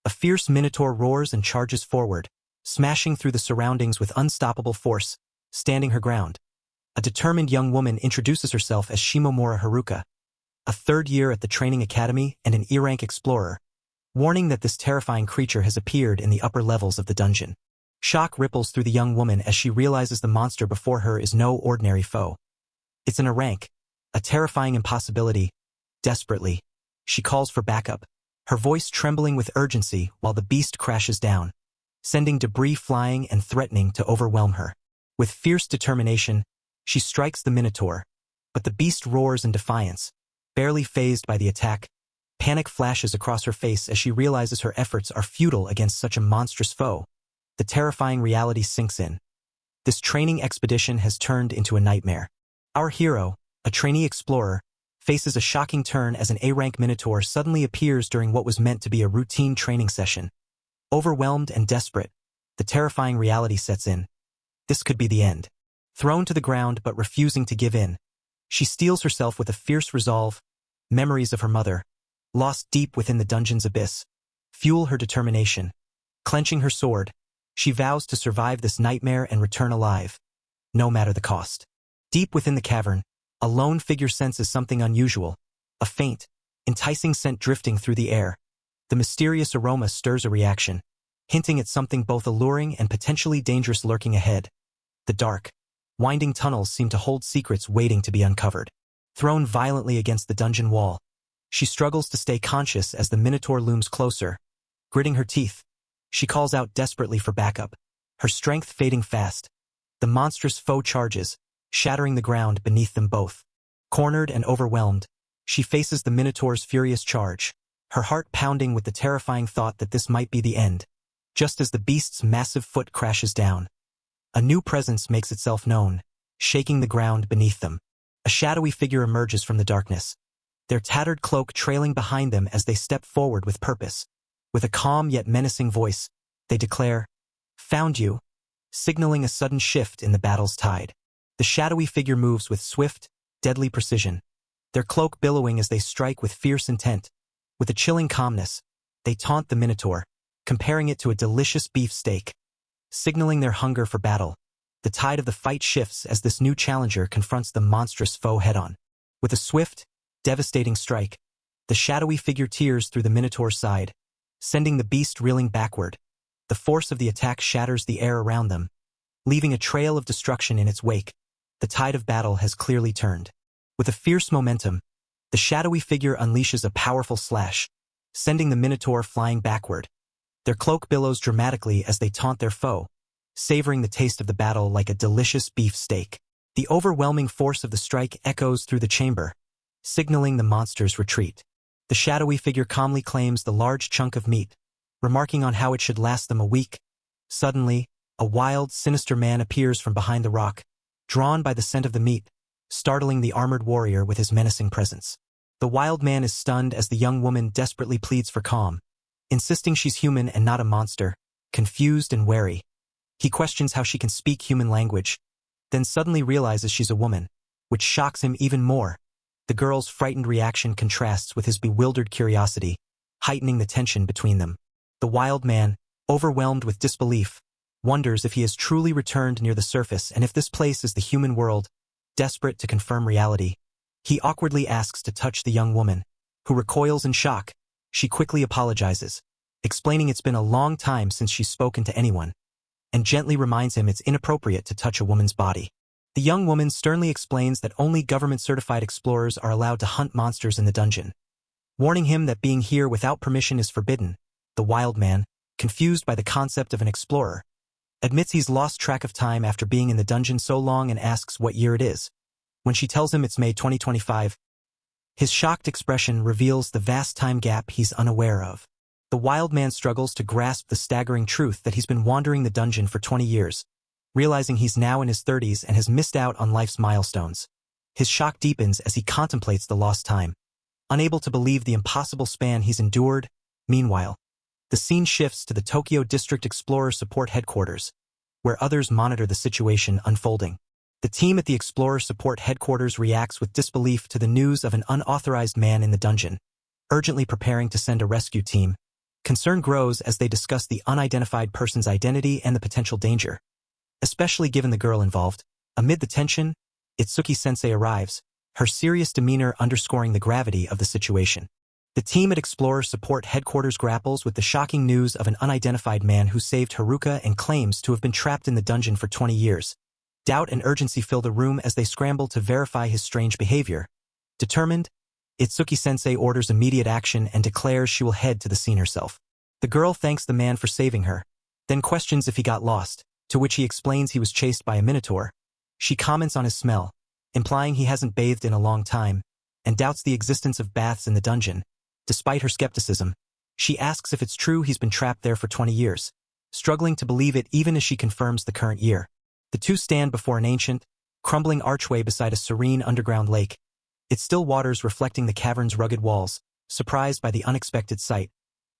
A fierce minotaur roars and charges forward, smashing through the surroundings with unstoppable force, standing her ground. A determined young woman introduces herself as Shimomura Haruka, a third year at the training academy and an E-rank explorer, warning that this terrifying creature has appeared in the upper levels of the dungeon. Shock ripples through the young woman as she realizes the monster before her is no ordinary foe. It's an E-rank, a terrifying impossibility. Desperately, she calls for backup, her voice trembling with urgency while the beast crashes down, sending debris flying and threatening to overwhelm her. With fierce determination, she strikes the minotaur, but the beast roars in defiance, barely fazed by the attack. Panic flashes across her face as she realizes her efforts are futile against such a monstrous foe. The terrifying reality sinks in. This training expedition has turned into a nightmare. Our hero, a trainee explorer, faces a shocking turn as an A-rank minotaur suddenly appears during what was meant to be a routine training session. Overwhelmed and desperate, the terrifying reality sets in. This could be the end. Thrown to the ground but refusing to give in, she steels herself with a fierce resolve. Memories of her mother, lost deep within the dungeon's abyss, fuel her determination. Clenching her sword, she vows to survive this nightmare and return alive, no matter the cost. Deep within the cavern, a lone figure senses something unusual, a faint, enticing scent drifting through the air. The mysterious aroma stirs a reaction, hinting at something both alluring and potentially dangerous lurking ahead. The dark, winding tunnels seem to hold secrets waiting to be uncovered. Thrown violently against the dungeon wall, she struggles to stay conscious as the minotaur looms closer. Gritting her teeth, she calls out desperately for backup, her strength fading fast. The monstrous foe charges, shattering the ground beneath them both. Cornered and overwhelmed, she faces the minotaur's furious charge, her heart pounding with the terrifying thought that this might be the end. Just as the beast's massive foot crashes down, a new presence makes itself known, shaking the ground beneath them. A shadowy figure emerges from the darkness, their tattered cloak trailing behind them as they step forward with purpose. With a calm yet menacing voice, they declare, "Found you," signaling a sudden shift in the battle's tide. The shadowy figure moves with swift, deadly precision, their cloak billowing as they strike with fierce intent. With a chilling calmness, they taunt the minotaur, comparing it to a delicious beef steak. Signaling their hunger for battle, the tide of the fight shifts as this new challenger confronts the monstrous foe head-on. With a swift, devastating strike, the shadowy figure tears through the minotaur's side, sending the beast reeling backward. The force of the attack shatters the air around them, leaving a trail of destruction in its wake. The tide of battle has clearly turned. With a fierce momentum, the shadowy figure unleashes a powerful slash, sending the minotaur flying backward. Their cloak billows dramatically as they taunt their foe, savoring the taste of the battle like a delicious beef steak. The overwhelming force of the strike echoes through the chamber, signaling the monster's retreat. The shadowy figure calmly claims the large chunk of meat, remarking on how it should last them a week. Suddenly, a wild, sinister man appears from behind the rock, drawn by the scent of the meat, startling the armored warrior with his menacing presence. The wild man is stunned as the young woman desperately pleads for calm, insisting she's human and not a monster. Confused and wary, he questions how she can speak human language, then suddenly realizes she's a woman, which shocks him even more. The girl's frightened reaction contrasts with his bewildered curiosity, heightening the tension between them. The wild man, overwhelmed with disbelief, wonders if he has truly returned near the surface and if this place is the human world. Desperate to confirm reality, he awkwardly asks to touch the young woman, who recoils in shock. She quickly apologizes, explaining it's been a long time since she's spoken to anyone, and gently reminds him it's inappropriate to touch a woman's body. The young woman sternly explains that only government-certified explorers are allowed to hunt monsters in the dungeon, warning him that being here without permission is forbidden. The wild man, confused by the concept of an explorer, admits he's lost track of time after being in the dungeon so long and asks what year it is. When she tells him it's May 2025, his shocked expression reveals the vast time gap he's unaware of. The wild man struggles to grasp the staggering truth that he's been wandering the dungeon for 20 years, realizing he's now in his 30s and has missed out on life's milestones. His shock deepens as he contemplates the lost time, unable to believe the impossible span he's endured. Meanwhile, the scene shifts to the Tokyo District Explorer Support Headquarters, where others monitor the situation unfolding. The team at the Explorer Support Headquarters reacts with disbelief to the news of an unauthorized man in the dungeon, urgently preparing to send a rescue team. Concern grows as they discuss the unidentified person's identity and the potential danger. Especially given the girl involved, amid the tension, Itsuki-sensei arrives, her serious demeanor underscoring the gravity of the situation. The team at Explorer Support Headquarters grapples with the shocking news of an unidentified man who saved Haruka and claims to have been trapped in the dungeon for 20 years. Doubt and urgency fill the room as they scramble to verify his strange behavior. Determined, Itsuki-sensei orders immediate action and declares she will head to the scene herself. The girl thanks the man for saving her, then questions if he got lost, to which he explains he was chased by a minotaur. She comments on his smell, implying he hasn't bathed in a long time, and doubts the existence of baths in the dungeon. Despite her skepticism, she asks if it's true he's been trapped there for 20 years, struggling to believe it even as she confirms the current year. The two stand before an ancient, crumbling archway beside a serene underground lake, its still waters reflecting the cavern's rugged walls, surprised by the unexpected sight.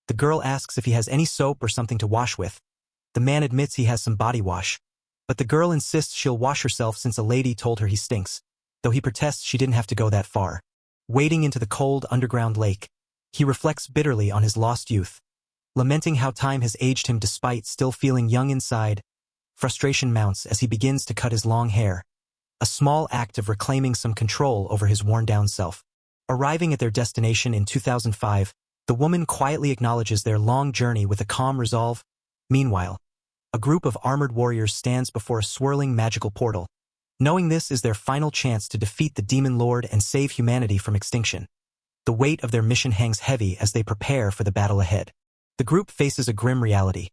The girl asks if he has any soap or something to wash with. The man admits he has some body wash, but the girl insists she'll wash herself since a lady told her he stinks, though he protests she didn't have to go that far. Wading into the cold underground lake, he reflects bitterly on his lost youth, lamenting how time has aged him despite still feeling young inside. Frustration mounts as he begins to cut his long hair, a small act of reclaiming some control over his worn-down self. Arriving at their destination in 2005, the woman quietly acknowledges their long journey with a calm resolve. Meanwhile, a group of armored warriors stands before a swirling magical portal, knowing this is their final chance to defeat the demon lord and save humanity from extinction. The weight of their mission hangs heavy as they prepare for the battle ahead. The group faces a grim reality.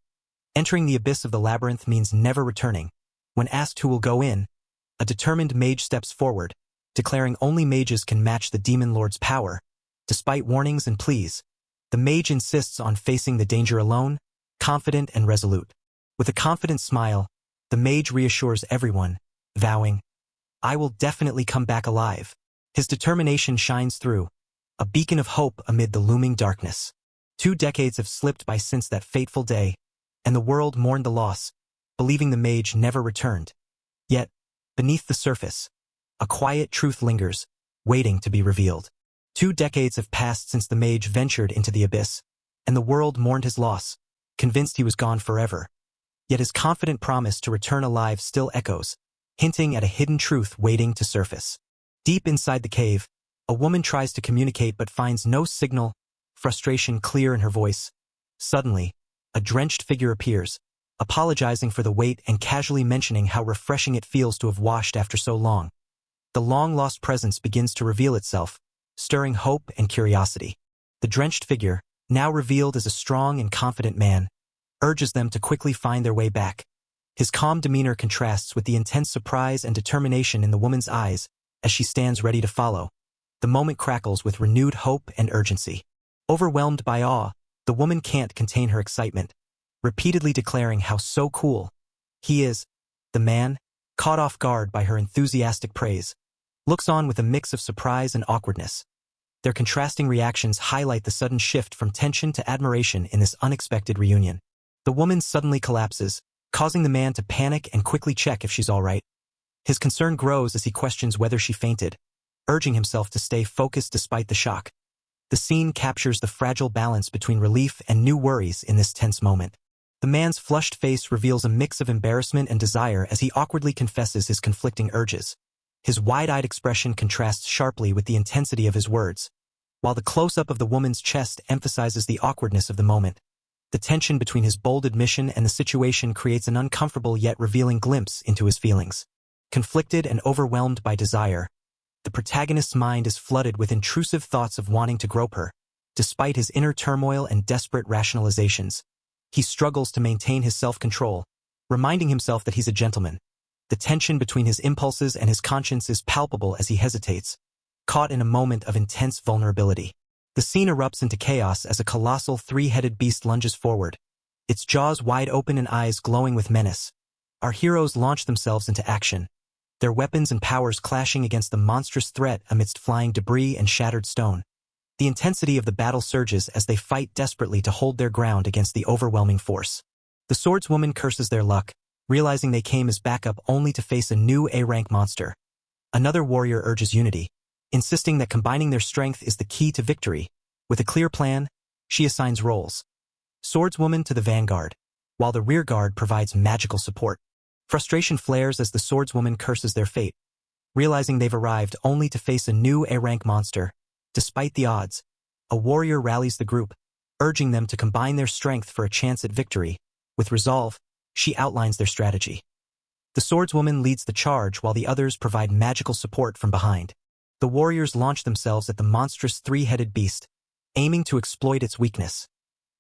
Entering the abyss of the labyrinth means never returning. When asked who will go in, a determined mage steps forward, declaring only mages can match the demon lord's power. Despite warnings and pleas, the mage insists on facing the danger alone, confident and resolute. With a confident smile, the mage reassures everyone, vowing, "I will definitely come back alive." His determination shines through, a beacon of hope amid the looming darkness. 2 decades have slipped by since that fateful day, and the world mourned the loss, believing the mage never returned. Yet, beneath the surface, a quiet truth lingers, waiting to be revealed. 2 decades have passed since the mage ventured into the abyss, and the world mourned his loss, convinced he was gone forever. Yet his confident promise to return alive still echoes, hinting at a hidden truth waiting to surface. Deep inside the cave, a woman tries to communicate but finds no signal, frustration clear in her voice. Suddenly, a drenched figure appears, apologizing for the wait and casually mentioning how refreshing it feels to have washed after so long. The long-lost presence begins to reveal itself, stirring hope and curiosity. The drenched figure, now revealed as a strong and confident man, urges them to quickly find their way back. His calm demeanor contrasts with the intense surprise and determination in the woman's eyes as she stands ready to follow. The moment crackles with renewed hope and urgency. Overwhelmed by awe, the woman can't contain her excitement, repeatedly declaring how so cool he is. The man, caught off guard by her enthusiastic praise, looks on with a mix of surprise and awkwardness. Their contrasting reactions highlight the sudden shift from tension to admiration in this unexpected reunion. The woman suddenly collapses, causing the man to panic and quickly check if she's all right. His concern grows as he questions whether she fainted, urging himself to stay focused despite the shock. The scene captures the fragile balance between relief and new worries in this tense moment. The man's flushed face reveals a mix of embarrassment and desire as he awkwardly confesses his conflicting urges. His wide-eyed expression contrasts sharply with the intensity of his words, while the close-up of the woman's chest emphasizes the awkwardness of the moment. The tension between his bold admission and the situation creates an uncomfortable yet revealing glimpse into his feelings. Conflicted and overwhelmed by desire, the protagonist's mind is flooded with intrusive thoughts of wanting to grope her. Despite his inner turmoil and desperate rationalizations, he struggles to maintain his self-control, reminding himself that he's a gentleman. The tension between his impulses and his conscience is palpable as he hesitates, caught in a moment of intense vulnerability. The scene erupts into chaos as a colossal 3-headed beast lunges forward, its jaws wide open and eyes glowing with menace. Our heroes launch themselves into action, their weapons and powers clashing against the monstrous threat amidst flying debris and shattered stone. The intensity of the battle surges as they fight desperately to hold their ground against the overwhelming force. The swordswoman curses their luck, realizing they came as backup only to face a new A-rank monster. Another warrior urges unity, insisting that combining their strength is the key to victory. With a clear plan, she assigns roles. Swordswoman to the vanguard, while the rearguard provides magical support. Frustration flares as the swordswoman curses their fate, realizing they've arrived only to face a new A-rank monster. Despite the odds, a warrior rallies the group, urging them to combine their strength for a chance at victory. With resolve, she outlines their strategy. The swordswoman leads the charge while the others provide magical support from behind. The warriors launch themselves at the monstrous three-headed beast, aiming to exploit its weakness.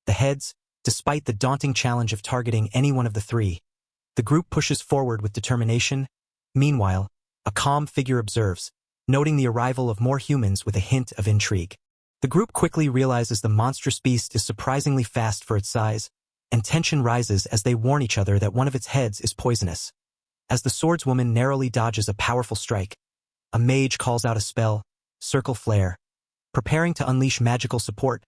The heads, despite the daunting challenge of targeting any one of the three, the group pushes forward with determination. Meanwhile, a calm figure observes, noting the arrival of more humans with a hint of intrigue. The group quickly realizes the monstrous beast is surprisingly fast for its size, and tension rises as they warn each other that one of its heads is poisonous. As the swordswoman narrowly dodges a powerful strike, a mage calls out a spell, Circle Flare. Preparing to unleash magical support,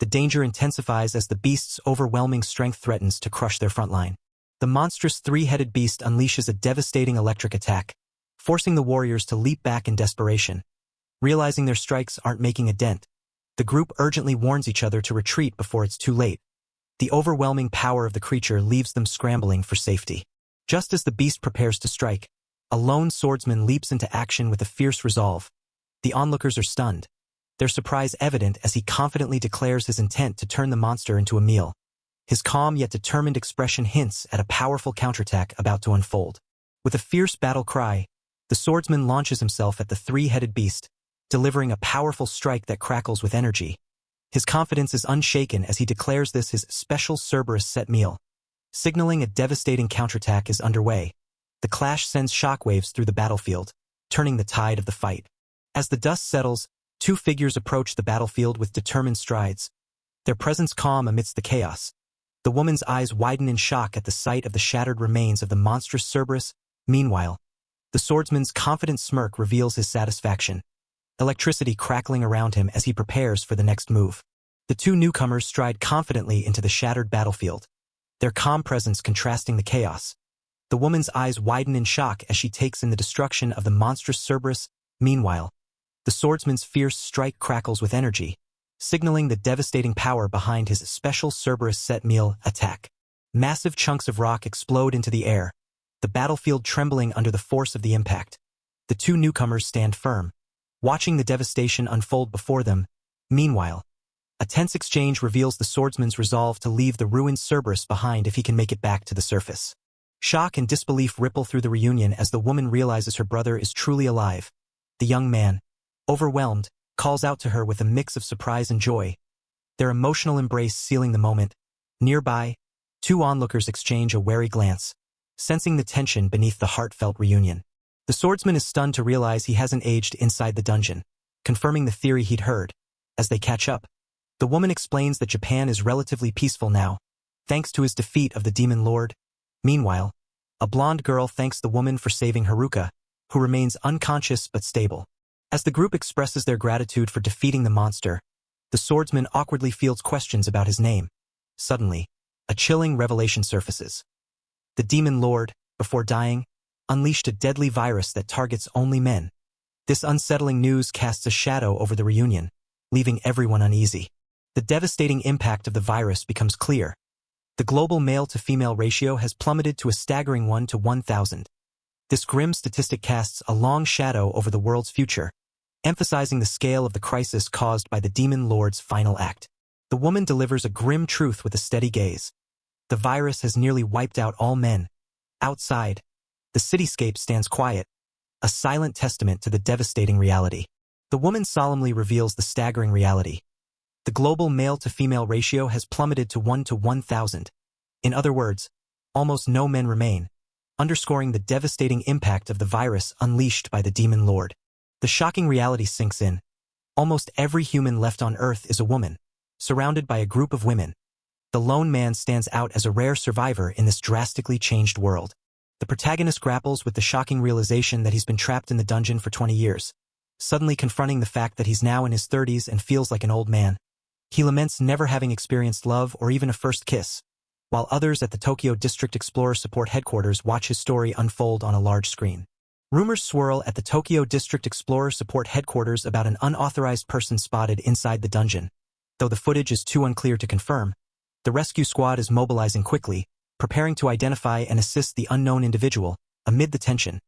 the danger intensifies as the beast's overwhelming strength threatens to crush their front line. The monstrous three-headed beast unleashes a devastating electric attack, forcing the warriors to leap back in desperation. Realizing their strikes aren't making a dent, the group urgently warns each other to retreat before it's too late. The overwhelming power of the creature leaves them scrambling for safety. Just as the beast prepares to strike, a lone swordsman leaps into action with a fierce resolve. The onlookers are stunned, their surprise evident as he confidently declares his intent to turn the monster into a meal. His calm yet determined expression hints at a powerful counterattack about to unfold. With a fierce battle cry, the swordsman launches himself at the three-headed beast, delivering a powerful strike that crackles with energy. His confidence is unshaken as he declares this his special Cerberus set meal. Signaling a devastating counterattack is underway, the clash sends shockwaves through the battlefield, turning the tide of the fight. As the dust settles, two figures approach the battlefield with determined strides, their presence calm amidst the chaos. The woman's eyes widen in shock at the sight of the shattered remains of the monstrous Cerberus. Meanwhile, the swordsman's confident smirk reveals his satisfaction, electricity crackling around him as he prepares for the next move. The two newcomers stride confidently into the shattered battlefield, their calm presence contrasting the chaos. The woman's eyes widen in shock as she takes in the destruction of the monstrous Cerberus. Meanwhile, the swordsman's fierce strike crackles with energy, signaling the devastating power behind his special Cerberus set meal attack. Massive chunks of rock explode into the air, the battlefield trembling under the force of the impact. The two newcomers stand firm, watching the devastation unfold before them. Meanwhile, a tense exchange reveals the swordsman's resolve to leave the ruined Cerberus behind if he can make it back to the surface. Shock and disbelief ripple through the reunion as the woman realizes her brother is truly alive. The young man, overwhelmed, calls out to her with a mix of surprise and joy, their emotional embrace sealing the moment. Nearby, two onlookers exchange a wary glance, sensing the tension beneath the heartfelt reunion. The swordsman is stunned to realize he hasn't aged inside the dungeon, confirming the theory he'd heard. As they catch up, the woman explains that Japan is relatively peaceful now, thanks to his defeat of the demon lord. Meanwhile, a blonde girl thanks the woman for saving Haruka, who remains unconscious but stable. As the group expresses their gratitude for defeating the monster, the swordsman awkwardly fields questions about his name. Suddenly, a chilling revelation surfaces. The demon lord, before dying, unleashed a deadly virus that targets only men. This unsettling news casts a shadow over the reunion, leaving everyone uneasy. The devastating impact of the virus becomes clear. The global male-to-female ratio has plummeted to a staggering 1 to 1,000. This grim statistic casts a long shadow over the world's future, emphasizing the scale of the crisis caused by the demon lord's final act. The woman delivers a grim truth with a steady gaze. The virus has nearly wiped out all men. Outside, the cityscape stands quiet, a silent testament to the devastating reality. The woman solemnly reveals the staggering reality. The global male-to-female ratio has plummeted to 1 to 1,000. In other words, almost no men remain, underscoring the devastating impact of the virus unleashed by the demon lord. The shocking reality sinks in. Almost every human left on Earth is a woman, surrounded by a group of women. The lone man stands out as a rare survivor in this drastically changed world. The protagonist grapples with the shocking realization that he's been trapped in the dungeon for 20 years, suddenly confronting the fact that he's now in his 30s and feels like an old man. He laments never having experienced love or even a first kiss, while others at the Tokyo District Explorer Support Headquarters watch his story unfold on a large screen. Rumors swirl at the Tokyo District Explorer Support Headquarters about an unauthorized person spotted inside the dungeon. Though the footage is too unclear to confirm, The rescue squad is mobilizing quickly, preparing to identify and assist the unknown individual, amid the tension.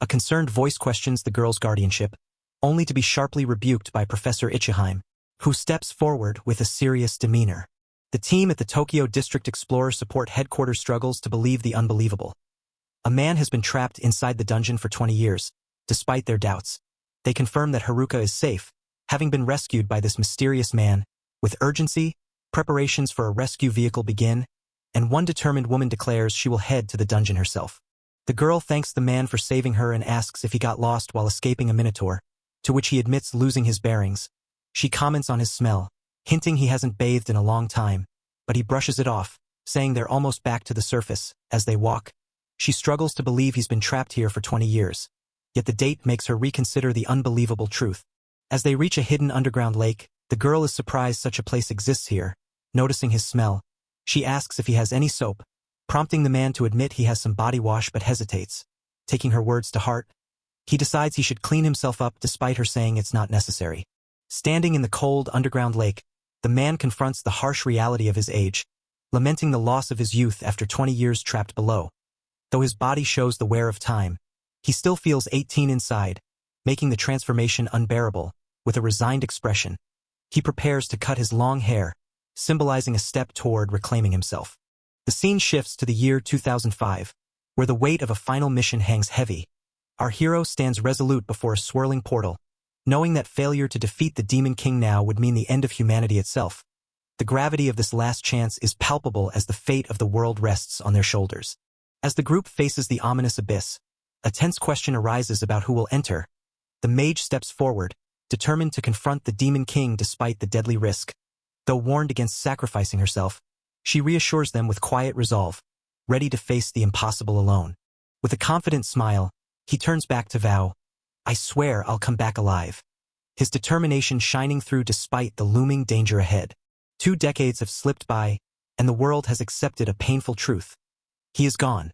A concerned voice questions the girl's guardianship, only to be sharply rebuked by Professor Ichihime, who steps forward with a serious demeanor. The team at the Tokyo District Explorer Support Headquarters struggles to believe the unbelievable. A man has been trapped inside the dungeon for 20 years, despite their doubts. They confirm that Haruka is safe, having been rescued by this mysterious man. With urgency, preparations for a rescue vehicle begin, and one determined woman declares she will head to the dungeon herself. The girl thanks the man for saving her and asks if he got lost while escaping a minotaur, to which he admits losing his bearings. She comments on his smell, hinting he hasn't bathed in a long time, but he brushes it off, saying they're almost back to the surface. As they walk, she struggles to believe he's been trapped here for 20 years. Yet the date makes her reconsider the unbelievable truth. As they reach a hidden underground lake, the girl is surprised such a place exists here. Noticing his smell, she asks if he has any soap, prompting the man to admit he has some body wash but hesitates. Taking her words to heart, he decides he should clean himself up despite her saying it's not necessary. Standing in the cold underground lake, the man confronts the harsh reality of his age, lamenting the loss of his youth after 20 years trapped below. Though his body shows the wear of time, he still feels 18 inside, making the transformation unbearable. With a resigned expression, he prepares to cut his long hair, symbolizing a step toward reclaiming himself. The scene shifts to the year 2005, where the weight of a final mission hangs heavy. Our hero stands resolute before a swirling portal, knowing that failure to defeat the Demon King now would mean the end of humanity itself. The gravity of this last chance is palpable as the fate of the world rests on their shoulders. As the group faces the ominous abyss, a tense question arises about who will enter. The mage steps forward, determined to confront the Demon King despite the deadly risk. Though warned against sacrificing herself, she reassures them with quiet resolve, ready to face the impossible alone. With a confident smile, he turns back to vow, "I swear I'll come back alive." His determination shining through despite the looming danger ahead. 2 decades have slipped by, and the world has accepted a painful truth. He is gone.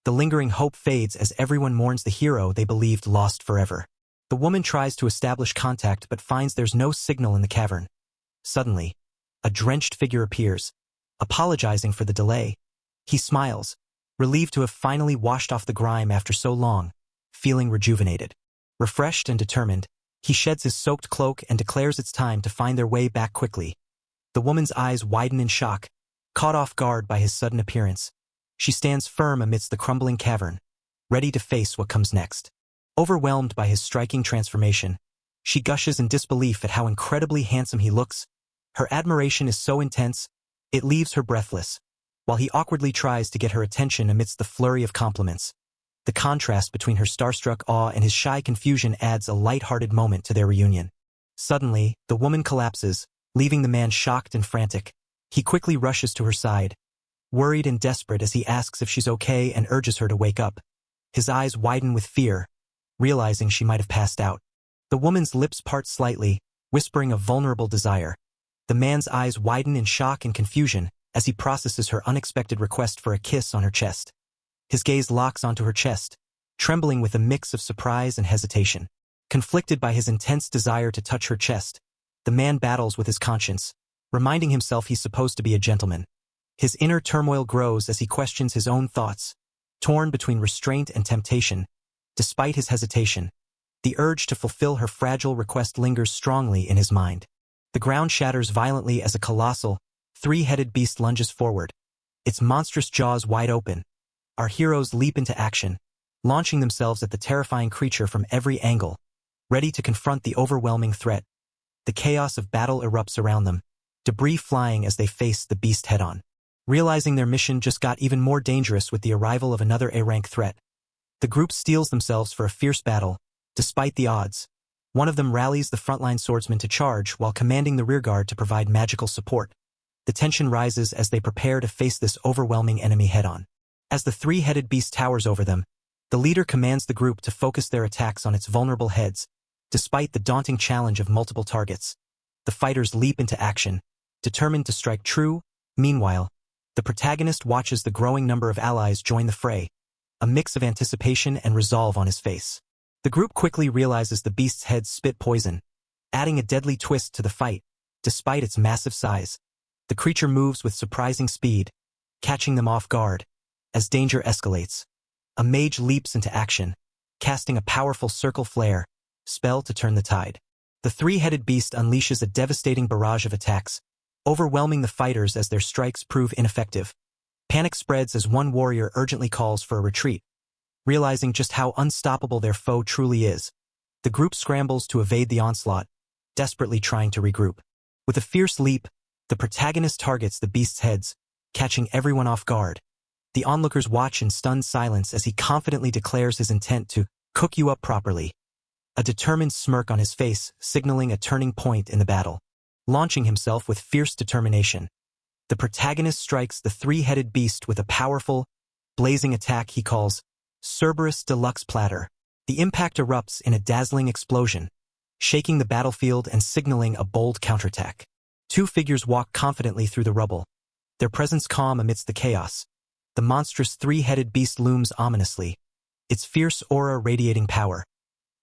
The lingering hope fades as everyone mourns the hero they believed lost forever. The woman tries to establish contact but finds there's no signal in the cavern. Suddenly, a drenched figure appears, apologizing for the delay. He smiles, relieved to have finally washed off the grime after so long, feeling rejuvenated. Refreshed and determined, he sheds his soaked cloak and declares it's time to find their way back quickly. The woman's eyes widen in shock, caught off guard by his sudden appearance. She stands firm amidst the crumbling cavern, ready to face what comes next. Overwhelmed by his striking transformation, she gushes in disbelief at how incredibly handsome he looks. Her admiration is so intense, it leaves her breathless, while he awkwardly tries to get her attention amidst the flurry of compliments. The contrast between her starstruck awe and his shy confusion adds a light-hearted moment to their reunion. Suddenly, the woman collapses, leaving the man shocked and frantic. He quickly rushes to her side, worried and desperate as he asks if she's okay and urges her to wake up. His eyes widen with fear, realizing she might have passed out. The woman's lips part slightly, whispering a vulnerable desire. The man's eyes widen in shock and confusion as he processes her unexpected request for a kiss on her chest. His gaze locks onto her chest, trembling with a mix of surprise and hesitation. Conflicted by his intense desire to touch her chest, the man battles with his conscience, reminding himself he's supposed to be a gentleman. His inner turmoil grows as he questions his own thoughts, torn between restraint and temptation. Despite his hesitation, the urge to fulfill her fragile request lingers strongly in his mind. The ground shatters violently as a colossal, 3-headed beast lunges forward, its monstrous jaws wide open. Our heroes leap into action, launching themselves at the terrifying creature from every angle, ready to confront the overwhelming threat. The chaos of battle erupts around them, debris flying as they face the beast head-on. Realizing their mission just got even more dangerous with the arrival of another A-rank threat, the group steels themselves for a fierce battle, despite the odds. One of them rallies the frontline swordsman to charge while commanding the rearguard to provide magical support. The tension rises as they prepare to face this overwhelming enemy head-on. As the 3-headed beast towers over them, the leader commands the group to focus their attacks on its vulnerable heads. Despite the daunting challenge of multiple targets, the fighters leap into action, determined to strike true. Meanwhile, the protagonist watches the growing number of allies join the fray, a mix of anticipation and resolve on his face. The group quickly realizes the beast's head spit poison, adding a deadly twist to the fight. Despite its massive size, The creature moves with surprising speed, catching them off guard. As danger escalates, a mage leaps into action, casting a powerful circle flare spell to turn the tide. The three-headed beast unleashes a devastating barrage of attacks, overwhelming the fighters as their strikes prove ineffective. Panic spreads as one warrior urgently calls for a retreat. Realizing just how unstoppable their foe truly is, the group scrambles to evade the onslaught, desperately trying to regroup. With a fierce leap, the protagonist targets the beast's heads, catching everyone off guard. The onlookers watch in stunned silence as he confidently declares his intent to cook you up properly. A determined smirk on his face, signaling a turning point in the battle. Launching himself with fierce determination, the protagonist strikes the three-headed beast with a powerful, blazing attack he calls Cerberus Deluxe Platter. The impact erupts in a dazzling explosion, shaking the battlefield and signaling a bold counterattack. Two figures walk confidently through the rubble, their presence calm amidst the chaos. The monstrous three-headed beast looms ominously, its fierce aura radiating power.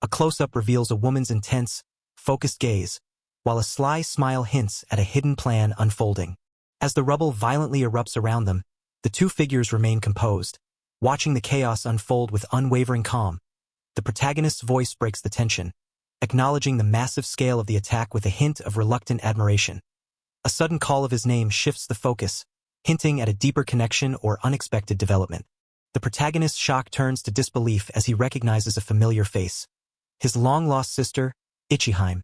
A close-up reveals a woman's intense, focused gaze, while a sly smile hints at a hidden plan unfolding. As the rubble violently erupts around them, the two figures remain composed, watching the chaos unfold with unwavering calm. The protagonist's voice breaks the tension, acknowledging the massive scale of the attack with a hint of reluctant admiration. A sudden call of his name shifts the focus, hinting at a deeper connection or unexpected development. The protagonist's shock turns to disbelief as he recognizes a familiar face. His long-lost sister, Ichihime.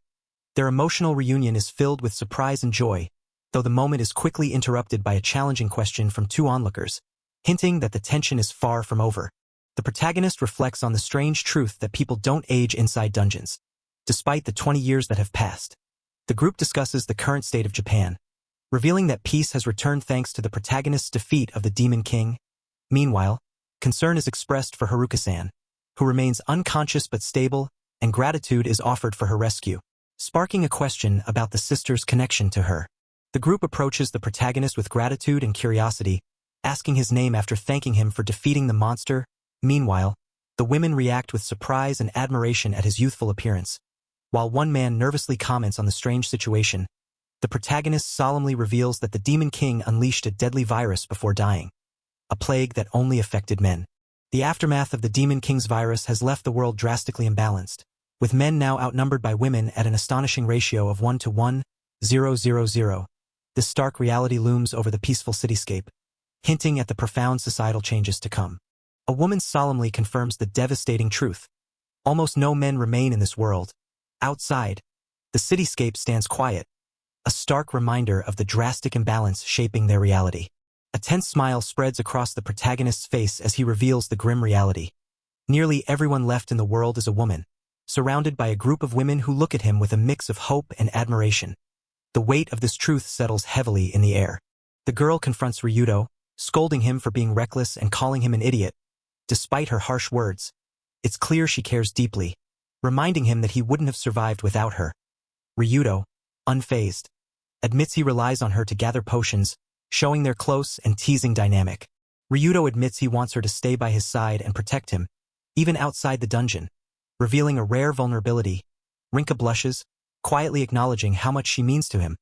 Their emotional reunion is filled with surprise and joy, though the moment is quickly interrupted by a challenging question from two onlookers, hinting that the tension is far from over. The protagonist reflects on the strange truth that people don't age inside dungeons, despite the 20 years that have passed. The group discusses the current state of Japan, revealing that peace has returned thanks to the protagonist's defeat of the Demon King. Meanwhile, concern is expressed for Haruka-san, who remains unconscious but stable, and gratitude is offered for her rescue, sparking a question about the sister's connection to her. The group approaches the protagonist with gratitude and curiosity, asking his name after thanking him for defeating the monster. Meanwhile, the women react with surprise and admiration at his youthful appearance. While one man nervously comments on the strange situation, the protagonist solemnly reveals that the Demon King unleashed a deadly virus before dying, a plague that only affected men. The aftermath of the Demon King's virus has left the world drastically imbalanced, with men now outnumbered by women at an astonishing ratio of 1:1,000. This stark reality looms over the peaceful cityscape, hinting at the profound societal changes to come. A woman solemnly confirms the devastating truth. Almost no men remain in this world. Outside, the cityscape stands quiet, a stark reminder of the drastic imbalance shaping their reality. A tense smile spreads across the protagonist's face as he reveals the grim reality. Nearly everyone left in the world is a woman, surrounded by a group of women who look at him with a mix of hope and admiration. The weight of this truth settles heavily in the air. The girl confronts Ryudo, scolding him for being reckless and calling him an idiot. Despite her harsh words, it's clear she cares deeply, reminding him that he wouldn't have survived without her. Ryudo, unfazed, admits he relies on her to gather potions, showing their close and teasing dynamic. Ryudo admits he wants her to stay by his side and protect him, even outside the dungeon, revealing a rare vulnerability. Rinka blushes, quietly acknowledging how much she means to him.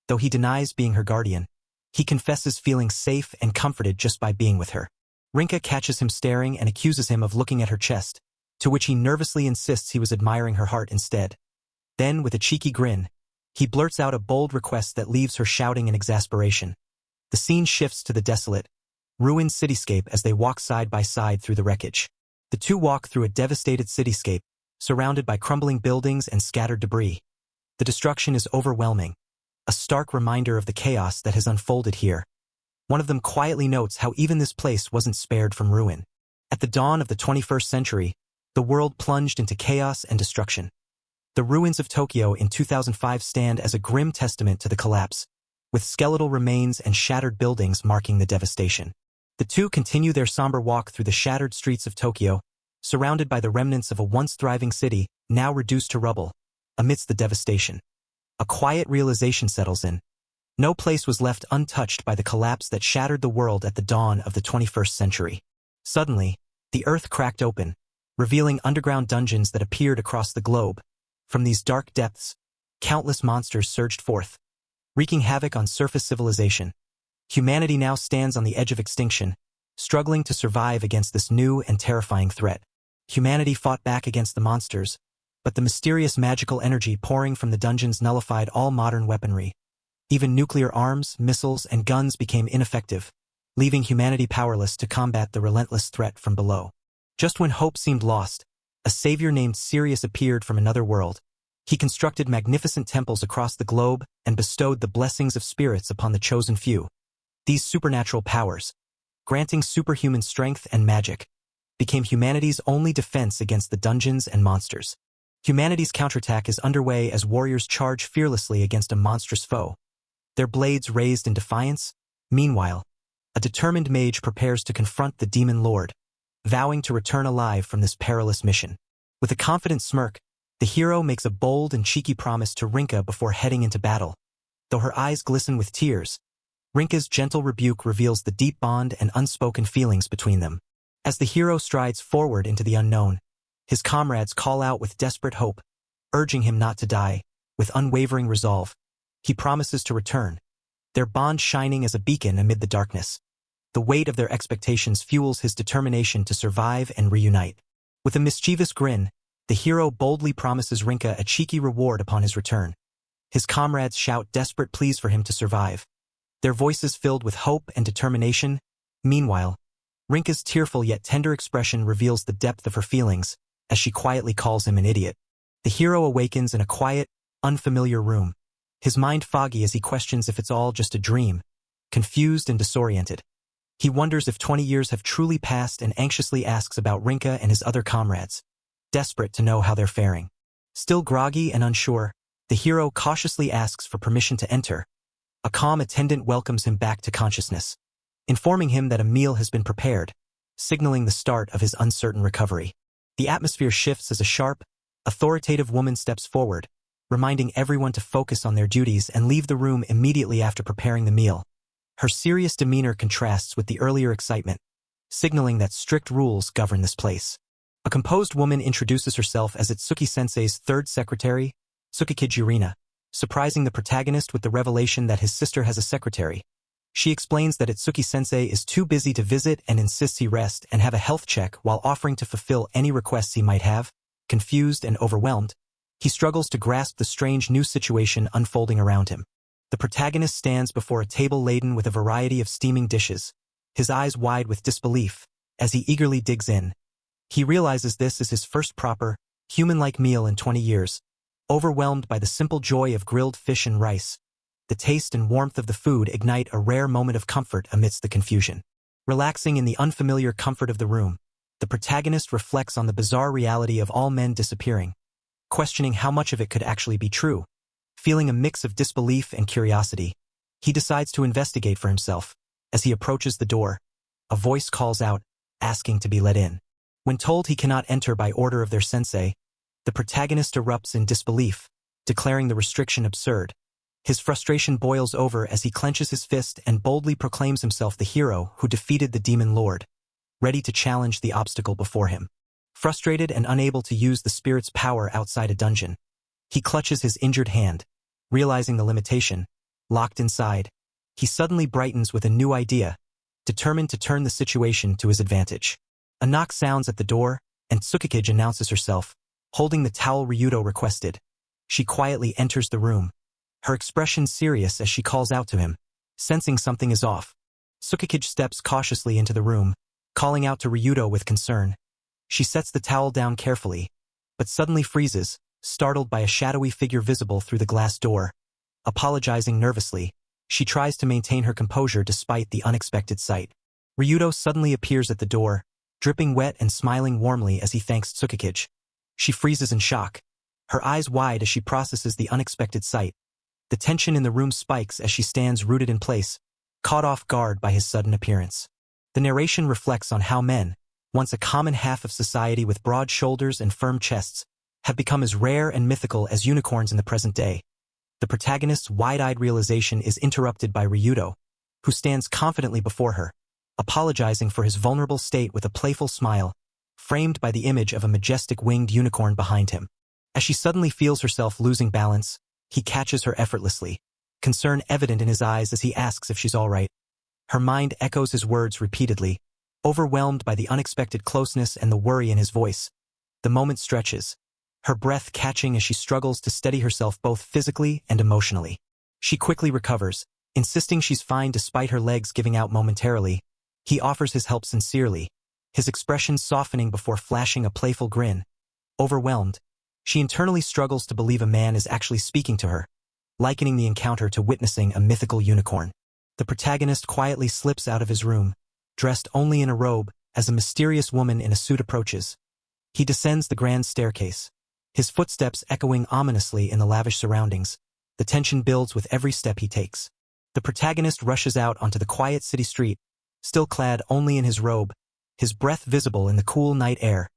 Though he denies being her guardian, he confesses feeling safe and comforted just by being with her. Rinka catches him staring and accuses him of looking at her chest, to which he nervously insists he was admiring her heart instead. Then, with a cheeky grin, he blurts out a bold request that leaves her shouting in exasperation. The scene shifts to the desolate, ruined cityscape as they walk side by side through the wreckage. The two walk through a devastated cityscape, surrounded by crumbling buildings and scattered debris. The destruction is overwhelming, a stark reminder of the chaos that has unfolded here. One of them quietly notes how even this place wasn't spared from ruin. At the dawn of the 21st century, the world plunged into chaos and destruction. The ruins of Tokyo in 2005 stand as a grim testament to the collapse, with skeletal remains and shattered buildings marking the devastation. The two continue their somber walk through the shattered streets of Tokyo, surrounded by the remnants of a once thriving city, now reduced to rubble. Amidst the devastation, a quiet realization settles in. No place was left untouched by the collapse that shattered the world at the dawn of the 21st century. Suddenly, the earth cracked open, revealing underground dungeons that appeared across the globe. From these dark depths, countless monsters surged forth, wreaking havoc on surface civilization. Humanity now stands on the edge of extinction, struggling to survive against this new and terrifying threat. Humanity fought back against the monsters, but the mysterious magical energy pouring from the dungeons nullified all modern weaponry. Even nuclear arms, missiles, and guns became ineffective, leaving humanity powerless to combat the relentless threat from below. Just when hope seemed lost, a savior named Sirius appeared from another world. He constructed magnificent temples across the globe and bestowed the blessings of spirits upon the chosen few. These supernatural powers, granting superhuman strength and magic, became humanity's only defense against the dungeons and monsters. Humanity's counterattack is underway as warriors charge fearlessly against a monstrous foe, their blades raised in defiance. Meanwhile, a determined mage prepares to confront the demon lord, vowing to return alive from this perilous mission. With a confident smirk, the hero makes a bold and cheeky promise to Rinka before heading into battle. Though her eyes glisten with tears, Rinka's gentle rebuke reveals the deep bond and unspoken feelings between them. As the hero strides forward into the unknown, his comrades call out with desperate hope, urging him not to die. With unwavering resolve, he promises to return, their bond shining as a beacon amid the darkness. The weight of their expectations fuels his determination to survive and reunite. With a mischievous grin, the hero boldly promises Rinka a cheeky reward upon his return. His comrades shout desperate pleas for him to survive, their voices filled with hope and determination. Meanwhile, Rinka's tearful yet tender expression reveals the depth of her feelings as she quietly calls him an idiot. The hero awakens in a quiet, unfamiliar room, his mind foggy as he questions if it's all just a dream, confused and disoriented. He wonders if 20 years have truly passed and anxiously asks about Rinka and his other comrades, desperate to know how they're faring. Still groggy and unsure, the hero cautiously asks for permission to enter. A calm attendant welcomes him back to consciousness, informing him that a meal has been prepared, signaling the start of his uncertain recovery. The atmosphere shifts as a sharp, authoritative woman steps forward, reminding everyone to focus on their duties and leave the room immediately after preparing the meal. Her serious demeanor contrasts with the earlier excitement, signaling that strict rules govern this place. A composed woman introduces herself as Itsuki-sensei's third secretary, Tsukikage Yurina, surprising the protagonist with the revelation that his sister has a secretary. She explains that Itsuki-sensei is too busy to visit and insists he rest and have a health check while offering to fulfill any requests he might have. Confused and overwhelmed, he struggles to grasp the strange new situation unfolding around him. The protagonist stands before a table laden with a variety of steaming dishes, his eyes wide with disbelief, as he eagerly digs in. He realizes this is his first proper, human-like meal in 20 years. Overwhelmed by the simple joy of grilled fish and rice, the taste and warmth of the food ignite a rare moment of comfort amidst the confusion. Relaxing in the unfamiliar comfort of the room, the protagonist reflects on the bizarre reality of all men disappearing, questioning how much of it could actually be true. Feeling a mix of disbelief and curiosity, he decides to investigate for himself. As he approaches the door, a voice calls out, asking to be let in. When told he cannot enter by order of their sensei, the protagonist erupts in disbelief, declaring the restriction absurd. His frustration boils over as he clenches his fist and boldly proclaims himself the hero who defeated the demon lord, ready to challenge the obstacle before him. Frustrated and unable to use the spirit's power outside a dungeon, he clutches his injured hand, realizing the limitation. Locked inside, he suddenly brightens with a new idea, determined to turn the situation to his advantage. A knock sounds at the door, and Tsukikage announces herself, holding the towel Ryudo requested. She quietly enters the room, her expression serious as she calls out to him. Sensing something is off, Tsukikage steps cautiously into the room, calling out to Ryudo with concern. She sets the towel down carefully, but suddenly freezes, startled by a shadowy figure visible through the glass door. Apologizing nervously, she tries to maintain her composure despite the unexpected sight. Ryudo suddenly appears at the door, dripping wet and smiling warmly as he thanks Tsukikage. She freezes in shock, her eyes wide as she processes the unexpected sight. The tension in the room spikes as she stands rooted in place, caught off guard by his sudden appearance. The narration reflects on how men, once a common half of society with broad shoulders and firm chests, have become as rare and mythical as unicorns in the present day. The protagonist's wide-eyed realization is interrupted by Ryudo, who stands confidently before her, apologizing for his vulnerable state with a playful smile, framed by the image of a majestic winged unicorn behind him. As she suddenly feels herself losing balance, he catches her effortlessly, concern evident in his eyes as he asks if she's all right. Her mind echoes his words repeatedly, overwhelmed by the unexpected closeness and the worry in his voice. The moment stretches, her breath catching as she struggles to steady herself both physically and emotionally. She quickly recovers, insisting she's fine despite her legs giving out momentarily. He offers his help sincerely, his expression softening before flashing a playful grin. Overwhelmed, she internally struggles to believe a man is actually speaking to her, likening the encounter to witnessing a mythical unicorn. The protagonist quietly slips out of his room, dressed only in a robe, as a mysterious woman in a suit approaches. He descends the grand staircase, his footsteps echoing ominously in the lavish surroundings. The tension builds with every step he takes. The protagonist rushes out onto the quiet city street, still clad only in his robe, his breath visible in the cool night air.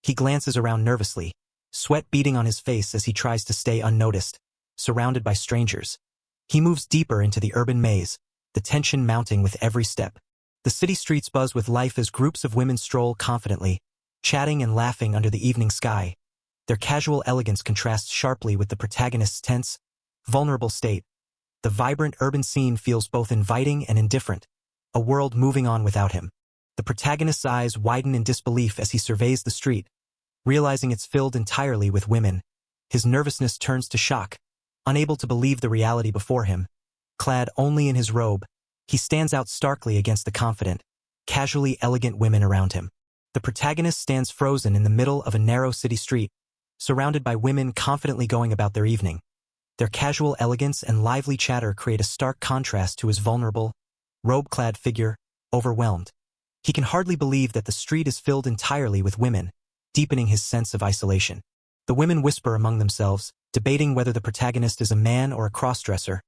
He glances around nervously, sweat beading on his face as he tries to stay unnoticed, surrounded by strangers. He moves deeper into the urban maze, the tension mounting with every step. The city streets buzz with life as groups of women stroll confidently, chatting and laughing under the evening sky. Their casual elegance contrasts sharply with the protagonist's tense, vulnerable state. The vibrant urban scene feels both inviting and indifferent, a world moving on without him. The protagonist's eyes widen in disbelief as he surveys the street, realizing it's filled entirely with women. His nervousness turns to shock, unable to believe the reality before him. Clad only in his robe, he stands out starkly against the confident, casually elegant women around him. The protagonist stands frozen in the middle of a narrow city street, surrounded by women confidently going about their evening. Their casual elegance and lively chatter create a stark contrast to his vulnerable, robe-clad figure, overwhelmed. He can hardly believe that the street is filled entirely with women, deepening his sense of isolation. The women whisper among themselves, debating whether the protagonist is a man or a crossdresser,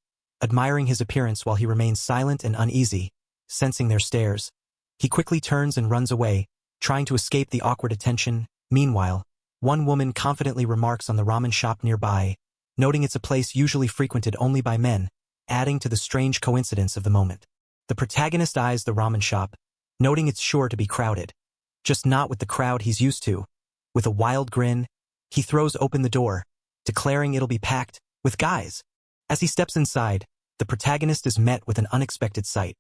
admiring his appearance while he remains silent and uneasy, sensing their stares. He quickly turns and runs away, trying to escape the awkward attention. Meanwhile, one woman confidently remarks on the ramen shop nearby, noting it's a place usually frequented only by men, adding to the strange coincidence of the moment. The protagonist eyes the ramen shop, noting it's sure to be crowded, just not with the crowd he's used to. With a wild grin, he throws open the door, declaring it'll be packed with guys. As he steps inside, the protagonist is met with an unexpected sight.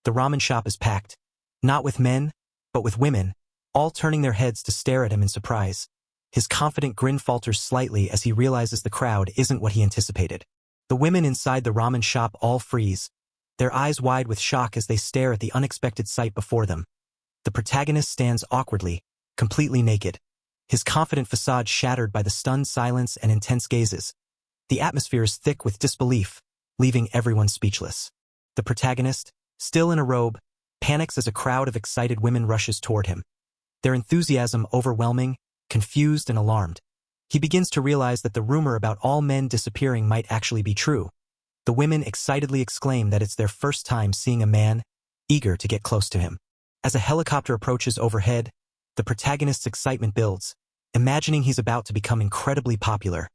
The ramen shop is packed, not with men, but with women, all turning their heads to stare at him in surprise. His confident grin falters slightly as he realizes the crowd isn't what he anticipated. The women inside the ramen shop all freeze, their eyes wide with shock as they stare at the unexpected sight before them. The protagonist stands awkwardly, completely naked, his confident facade shattered by the stunned silence and intense gazes. The atmosphere is thick with disbelief, leaving everyone speechless. The protagonist, still in a robe, panics as a crowd of excited women rushes toward him. Their enthusiasm overwhelming, confused and alarmed. He begins to realize that the rumor about all men disappearing might actually be true. The women excitedly exclaim that it's their first time seeing a man, eager to get close to him. As a helicopter approaches overhead, the protagonist's excitement builds, imagining he's about to become incredibly popular.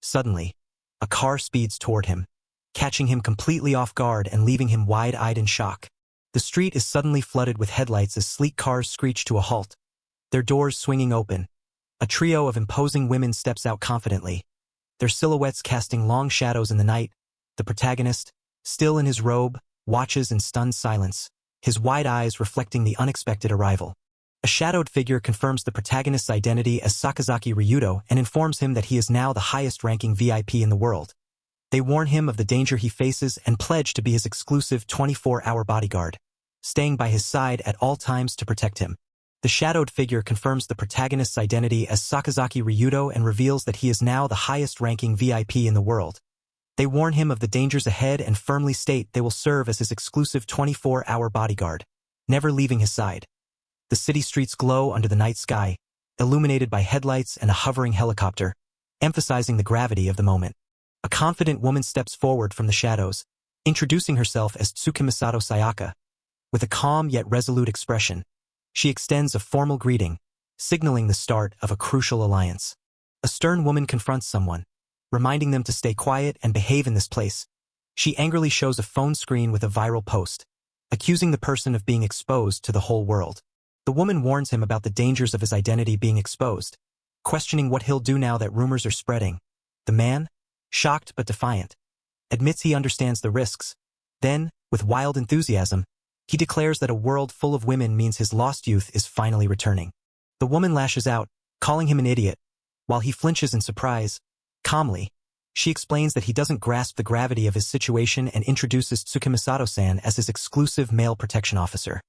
Suddenly, a car speeds toward him, catching him completely off guard and leaving him wide-eyed in shock. The street is suddenly flooded with headlights as sleek cars screech to a halt, their doors swinging open. A trio of imposing women steps out confidently, their silhouettes casting long shadows in the night. The protagonist, still in his robe, watches in stunned silence, his wide eyes reflecting the unexpected arrival. A shadowed figure confirms the protagonist's identity as Sakazaki Ryudo and informs him that he is now the highest-ranking VIP in the world. They warn him of the danger he faces and pledge to be his exclusive 24-hour bodyguard, staying by his side at all times to protect him. The shadowed figure confirms the protagonist's identity as Sakazaki Ryudo and reveals that he is now the highest-ranking VIP in the world. They warn him of the dangers ahead and firmly state they will serve as his exclusive 24-hour bodyguard, never leaving his side. The city streets glow under the night sky, illuminated by headlights and a hovering helicopter, emphasizing the gravity of the moment. A confident woman steps forward from the shadows, introducing herself as Tsukimisato Sayaka. With a calm yet resolute expression, she extends a formal greeting, signaling the start of a crucial alliance. A stern woman confronts someone, reminding them to stay quiet and behave in this place. She angrily shows a phone screen with a viral post, accusing the person of being exposed to the whole world. The woman warns him about the dangers of his identity being exposed, questioning what he'll do now that rumors are spreading. The man, shocked but defiant, admits he understands the risks. Then, with wild enthusiasm, he declares that a world full of women means his lost youth is finally returning. The woman lashes out, calling him an idiot. While he flinches in surprise, calmly, she explains that he doesn't grasp the gravity of his situation and introduces Tsukimisato-san as his exclusive male protection officer.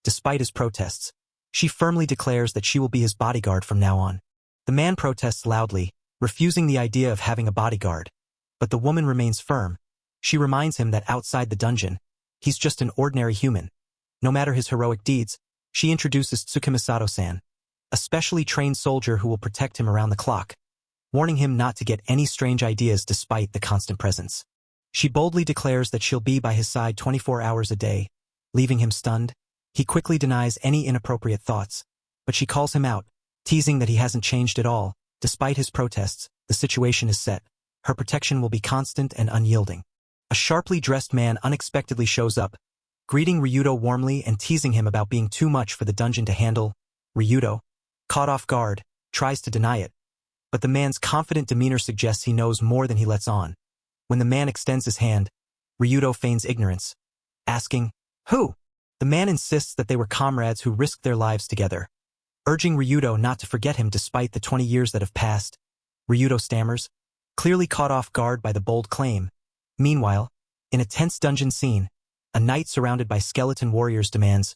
Despite his protests, she firmly declares that she will be his bodyguard from now on. The man protests loudly, refusing the idea of having a bodyguard. But the woman remains firm. She reminds him that outside the dungeon, he's just an ordinary human. No matter his heroic deeds, she introduces Tsukimisato-san, a specially trained soldier who will protect him around the clock, warning him not to get any strange ideas despite the constant presence. She boldly declares that she'll be by his side 24 hours a day, leaving him stunned. He quickly denies any inappropriate thoughts, but she calls him out, teasing that he hasn't changed at all. Despite his protests, the situation is set. Her protection will be constant and unyielding. A sharply dressed man unexpectedly shows up, greeting Ryudo warmly and teasing him about being too much for the dungeon to handle. Ryudo, caught off guard, tries to deny it, but the man's confident demeanor suggests he knows more than he lets on. When the man extends his hand, Ryudo feigns ignorance, asking, "Who?" The man insists that they were comrades who risked their lives together, urging Ryudo not to forget him despite the 20 years that have passed. Ryudo stammers, clearly caught off guard by the bold claim. Meanwhile, in a tense dungeon scene, a knight surrounded by skeleton warriors demands,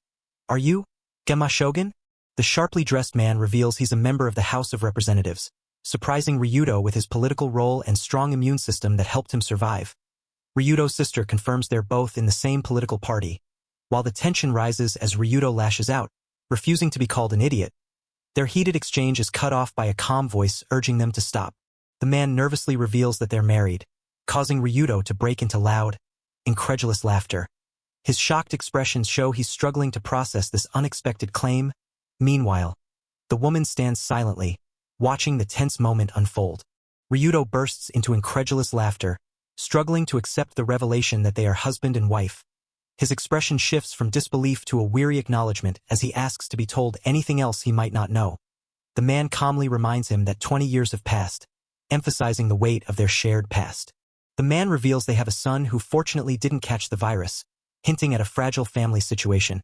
"Are you Gemma Shogun?" The sharply dressed man reveals he's a member of the House of Representatives, surprising Ryudo with his political role and strong immune system that helped him survive. Ryudo's sister confirms they're both in the same political party. While the tension rises as Ryudo lashes out, refusing to be called an idiot, their heated exchange is cut off by a calm voice urging them to stop. The man nervously reveals that they're married, causing Ryudo to break into loud, incredulous laughter. His shocked expressions show he's struggling to process this unexpected claim. Meanwhile, the woman stands silently, watching the tense moment unfold. Ryudo bursts into incredulous laughter, struggling to accept the revelation that they are husband and wife. His expression shifts from disbelief to a weary acknowledgement as he asks to be told anything else he might not know. The man calmly reminds him that 20 years have passed, emphasizing the weight of their shared past. The man reveals they have a son who fortunately didn't catch the virus, hinting at a fragile family situation.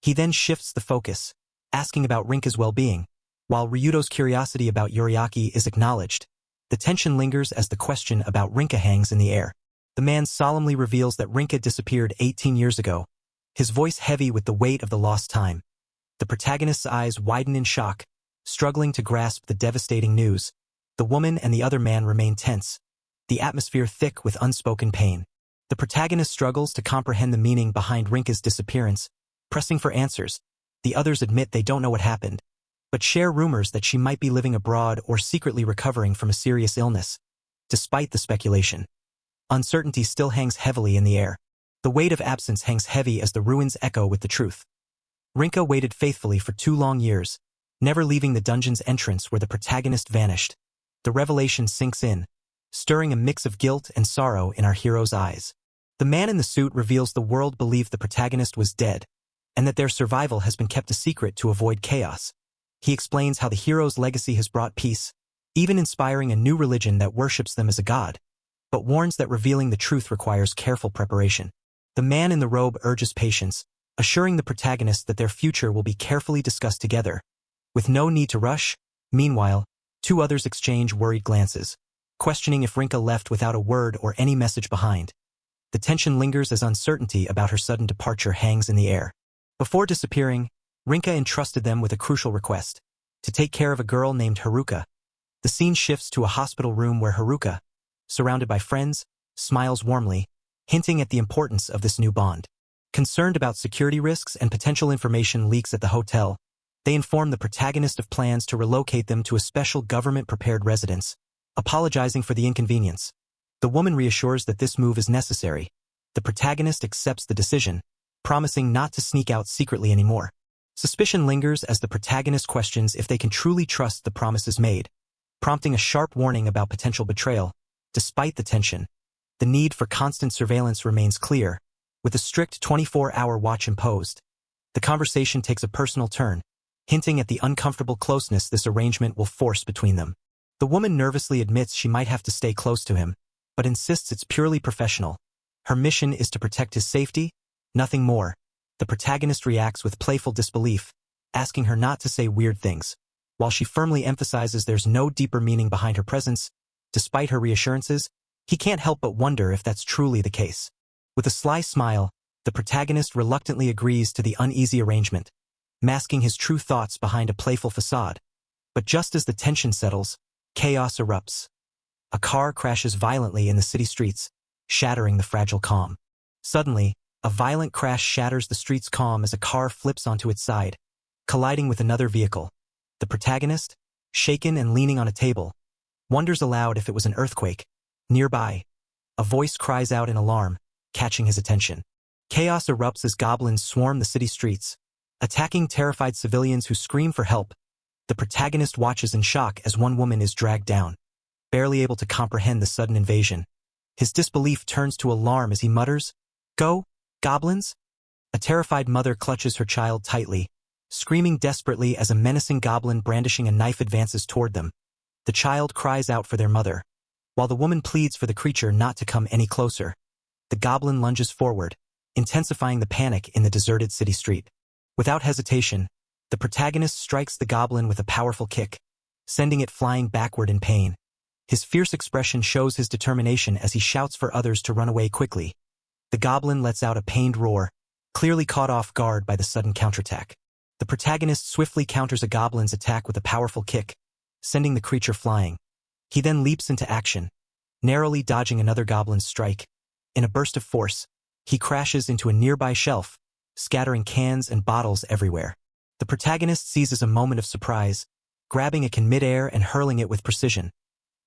He then shifts the focus, asking about Rinka's well-being. While Ryudo's curiosity about Yuriaki is acknowledged, the tension lingers as the question about Rinka hangs in the air. The man solemnly reveals that Rinka disappeared 18 years ago, his voice heavy with the weight of the lost time. The protagonist's eyes widen in shock, struggling to grasp the devastating news. The woman and the other man remain tense, the atmosphere thick with unspoken pain. The protagonist struggles to comprehend the meaning behind Rinka's disappearance, pressing for answers. The others admit they don't know what happened, but share rumors that she might be living abroad or secretly recovering from a serious illness. Despite the speculation, uncertainty still hangs heavily in the air. The weight of absence hangs heavy as the ruins echo with the truth. Rinka waited faithfully for 2 long years, never leaving the dungeon's entrance where the protagonist vanished. The revelation sinks in, stirring a mix of guilt and sorrow in our hero's eyes. The man in the suit reveals the world believed the protagonist was dead, and that their survival has been kept a secret to avoid chaos. He explains how the hero's legacy has brought peace, even inspiring a new religion that worships them as a god, but warns that revealing the truth requires careful preparation. The man in the robe urges patience, assuring the protagonist that their future will be carefully discussed together, with no need to rush. Meanwhile, 2 others exchange worried glances, questioning if Rinka left without a word or any message behind. The tension lingers as uncertainty about her sudden departure hangs in the air. Before disappearing, Rinka entrusted them with a crucial request, to take care of a girl named Haruka. The scene shifts to a hospital room where Haruka, surrounded by friends, smiles warmly, hinting at the importance of this new bond. Concerned about security risks and potential information leaks at the hotel, they inform the protagonist of plans to relocate them to a special government-prepared residence, apologizing for the inconvenience. The woman reassures that this move is necessary. The protagonist accepts the decision, promising not to sneak out secretly anymore. Suspicion lingers as the protagonist questions if they can truly trust the promises made, prompting a sharp warning about potential betrayal. Despite the tension, the need for constant surveillance remains clear, with a strict 24-hour watch imposed. The conversation takes a personal turn, hinting at the uncomfortable closeness this arrangement will force between them. The woman nervously admits she might have to stay close to him, but insists it's purely professional. Her mission is to protect his safety, nothing more. The protagonist reacts with playful disbelief, asking her not to say weird things. While she firmly emphasizes there's no deeper meaning behind her presence, despite her reassurances, he can't help but wonder if that's truly the case. With a sly smile, the protagonist reluctantly agrees to the uneasy arrangement, masking his true thoughts behind a playful facade. But just as the tension settles, chaos erupts. A car crashes violently in the city streets, shattering the fragile calm. Suddenly, a violent crash shatters the street's calm as a car flips onto its side, colliding with another vehicle. The protagonist, shaken and leaning on a table, wonders aloud if it was an earthquake. Nearby, a voice cries out in alarm, catching his attention. Chaos erupts as goblins swarm the city streets, attacking terrified civilians who scream for help. The protagonist watches in shock as one woman is dragged down, barely able to comprehend the sudden invasion. His disbelief turns to alarm as he mutters, "Go, goblins!" A terrified mother clutches her child tightly, screaming desperately as a menacing goblin brandishing a knife advances toward them. The child cries out for their mother, while the woman pleads for the creature not to come any closer. The goblin lunges forward, intensifying the panic in the deserted city street. Without hesitation, the protagonist strikes the goblin with a powerful kick, sending it flying backward in pain. His fierce expression shows his determination as he shouts for others to run away quickly. The goblin lets out a pained roar, clearly caught off guard by the sudden counterattack. The protagonist swiftly counters a goblin's attack with a powerful kick, sending the creature flying. He then leaps into action, narrowly dodging another goblin's strike. In a burst of force, he crashes into a nearby shelf, scattering cans and bottles everywhere. The protagonist seizes a moment of surprise, grabbing a can mid-air and hurling it with precision.